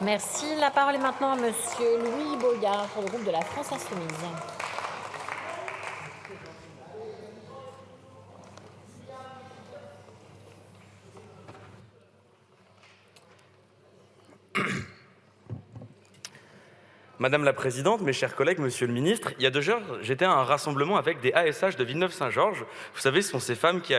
Merci. La parole est maintenant à Monsieur Louis Boyard pour le groupe de la France Insoumise. Madame la Présidente, mes chers collègues, Monsieur le Ministre, il y a 2 jours, j'étais à un rassemblement avec des ASH de Villeneuve-Saint-Georges. Vous savez, ce sont ces femmes qui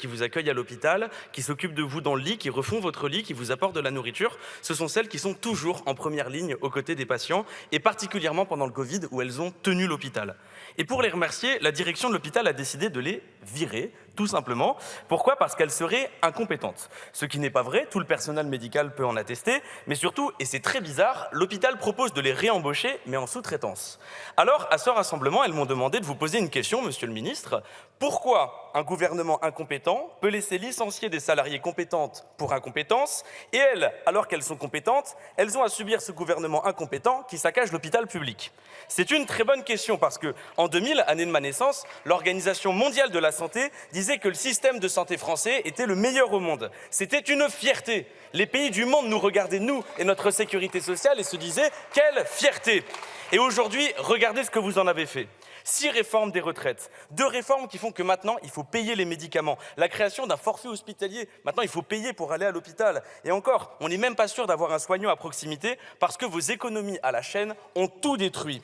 vous accueillent à l'hôpital, qui s'occupent de vous dans le lit, qui refont votre lit, qui vous apportent de la nourriture. Ce sont celles qui sont toujours en première ligne aux côtés des patients, et particulièrement pendant le Covid où elles ont tenu l'hôpital. Et pour les remercier, la direction de l'hôpital a décidé de les virer, tout simplement. Pourquoi? Parce qu'elles seraient incompétentes. Ce qui n'est pas vrai, tout le personnel médical peut en attester, mais surtout, et c'est très bizarre, l'hôpital propose de les réembaucher, mais en sous-traitance. Alors, à ce rassemblement, elles m'ont demandé de vous poser une question, Monsieur le Ministre. Pourquoi un gouvernement incompétent peut laisser licencier des salariés compétentes pour incompétence, et elles, alors qu'elles sont compétentes, elles ont à subir ce gouvernement incompétent qui saccage l'hôpital public? C'est une très bonne question parce que, en 2000, année de ma naissance, l'Organisation mondiale de la santé disait que le système de santé français était le meilleur au monde. C'était une fierté. Les pays du monde nous regardaient, nous et notre sécurité sociale, et se disaient « quelle fierté !» Et aujourd'hui, regardez ce que vous en avez fait. 6 réformes des retraites, 2 réformes qui font que maintenant, il faut payer les médicaments. La création d'un forfait hospitalier, maintenant il faut payer pour aller à l'hôpital. Et encore, on n'est même pas sûr d'avoir un soignant à proximité parce que vos économies à la chaîne ont tout détruit.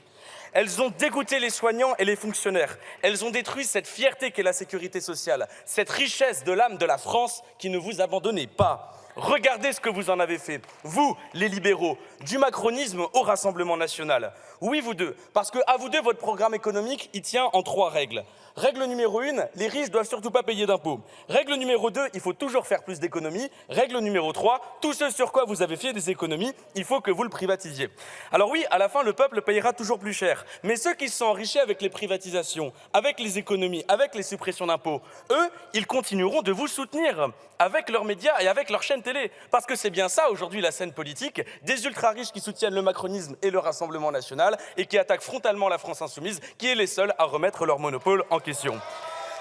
Elles ont dégoûté les soignants et les fonctionnaires. Elles ont détruit cette fierté qu'est la sécurité sociale, cette richesse de l'âme de la France qui ne vous abandonnez pas. Regardez ce que vous en avez fait, vous, les libéraux, du macronisme au Rassemblement national. Oui, vous deux, parce que à vous deux, votre programme économique, il tient en 3 règles. Règle numéro 1, les riches doivent surtout pas payer d'impôts. Règle numéro 2, il faut toujours faire plus d'économies. Règle numéro 3, tout ce sur quoi vous avez fait des économies, il faut que vous le privatisiez. Alors oui, à la fin, le peuple payera toujours plus cher. Mais ceux qui se sont enrichis avec les privatisations, avec les économies, avec les suppressions d'impôts, eux, ils continueront de vous soutenir avec leurs médias et avec leurs chaînes télé. Parce que c'est bien ça, aujourd'hui, la scène politique, des ultra-riches qui soutiennent le macronisme et le Rassemblement national et qui attaquent frontalement la France insoumise, qui est les seuls à remettre leur monopole en question.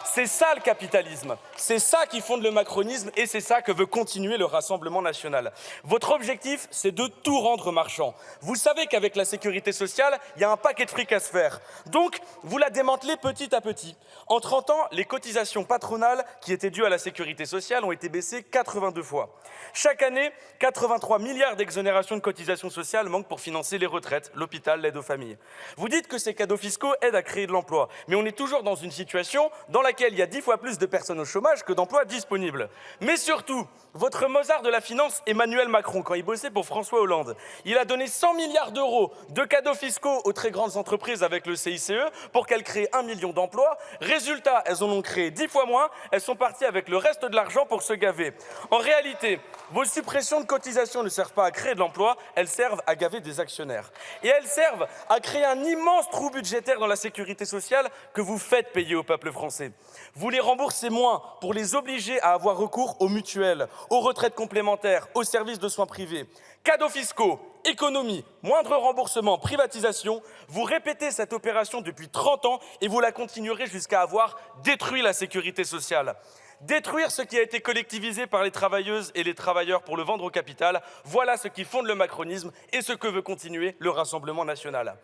C'est ça le capitalisme, c'est ça qui fonde le macronisme et c'est ça que veut continuer le Rassemblement national. Votre objectif, c'est de tout rendre marchand. Vous savez qu'avec la sécurité sociale, il y a un paquet de fric à se faire. Donc, vous la démantelez petit à petit. En 30 ans, les cotisations patronales qui étaient dues à la sécurité sociale ont été baissées 82 fois. Chaque année, 83 milliards d'exonérations de cotisations sociales manquent pour financer les retraites, l'hôpital, l'aide aux familles. Vous dites que ces cadeaux fiscaux aident à créer de l'emploi, mais on est toujours dans une situation dans laquelle il y a 10 fois plus de personnes au chômage que d'emplois disponibles. Mais surtout, votre Mozart de la finance, Emmanuel Macron, quand il bossait pour François Hollande, il a donné 100 milliards d'euros de cadeaux fiscaux aux très grandes entreprises avec le CICE pour qu'elles créent 1 million d'emplois. Résultat, elles en ont créé 10 fois moins, elles sont parties avec le reste de l'argent pour se gaver. En réalité, vos suppressions de cotisations ne servent pas à créer de l'emploi, elles servent à gaver des actionnaires. Et elles servent à créer un immense trou budgétaire dans la sécurité sociale que vous faites payer au peuple français. Vous les remboursez moins pour les obliger à avoir recours aux mutuelles, aux retraites complémentaires, aux services de soins privés. Cadeaux fiscaux, économie, moindre remboursement, privatisation, vous répétez cette opération depuis 30 ans et vous la continuerez jusqu'à avoir détruit la sécurité sociale. Détruire ce qui a été collectivisé par les travailleuses et les travailleurs pour le vendre au capital, voilà ce qui fonde le macronisme et ce que veut continuer le Rassemblement national.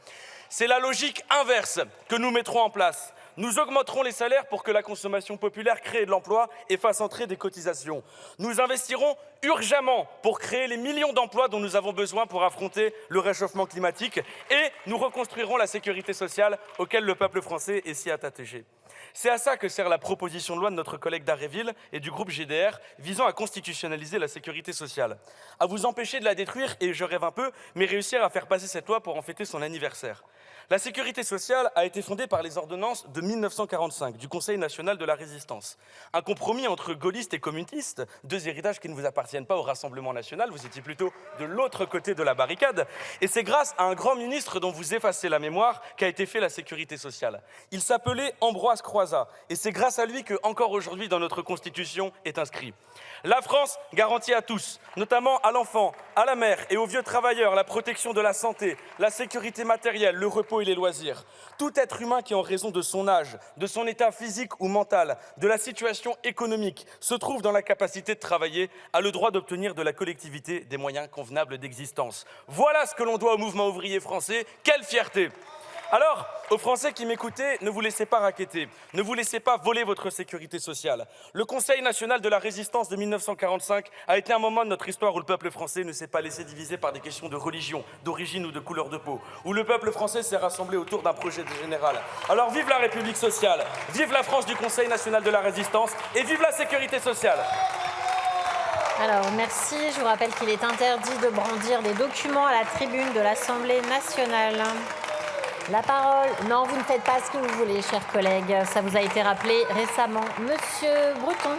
C'est la logique inverse que nous mettrons en place. Nous augmenterons les salaires pour que la consommation populaire crée de l'emploi et fasse entrer des cotisations. Nous investirons urgemment pour créer les millions d'emplois dont nous avons besoin pour affronter le réchauffement climatique et nous reconstruirons la sécurité sociale auquel le peuple français est si attaché. C'est à ça que sert la proposition de loi de notre collègue Dharréville et du groupe GDR visant à constitutionnaliser la sécurité sociale. À vous empêcher de la détruire, et je rêve un peu, mais réussir à faire passer cette loi pour en fêter son anniversaire. La sécurité sociale a été fondée par les ordonnances de 1945 du Conseil national de la résistance. Un compromis entre gaullistes et communistes, 2 héritages qui ne vous appartiennent pas au Rassemblement national, vous étiez plutôt de l'autre côté de la barricade. Et c'est grâce à un grand ministre dont vous effacez la mémoire qu'a été fait la sécurité sociale. Il s'appelait Ambroise Croizat et c'est grâce à lui que, encore aujourd'hui, dans notre Constitution est inscrit. La France garantit à tous, notamment à l'enfant, à la mère et aux vieux travailleurs, la protection de la santé, la sécurité matérielle, le repos et les loisirs. Tout être humain qui, en raison de son âge, âge, de son état physique ou mental, de la situation économique, se trouve dans la capacité de travailler, a le droit d'obtenir de la collectivité des moyens convenables d'existence. Voilà ce que l'on doit au mouvement ouvrier français. Quelle fierté! Alors, aux Français qui m'écoutaient, ne vous laissez pas racketter, ne vous laissez pas voler votre sécurité sociale. Le Conseil national de la résistance de 1945 a été un moment de notre histoire où le peuple français ne s'est pas laissé diviser par des questions de religion, d'origine ou de couleur de peau, où le peuple français s'est rassemblé autour d'un projet général. Alors vive la République sociale, vive la France du Conseil national de la résistance et vive la sécurité sociale! Alors, merci. Je vous rappelle qu'il est interdit de brandir des documents à la tribune de l'Assemblée nationale. La parole... Non, vous ne faites pas ce que vous voulez, chers collègues. Ça vous a été rappelé récemment. Monsieur Breton.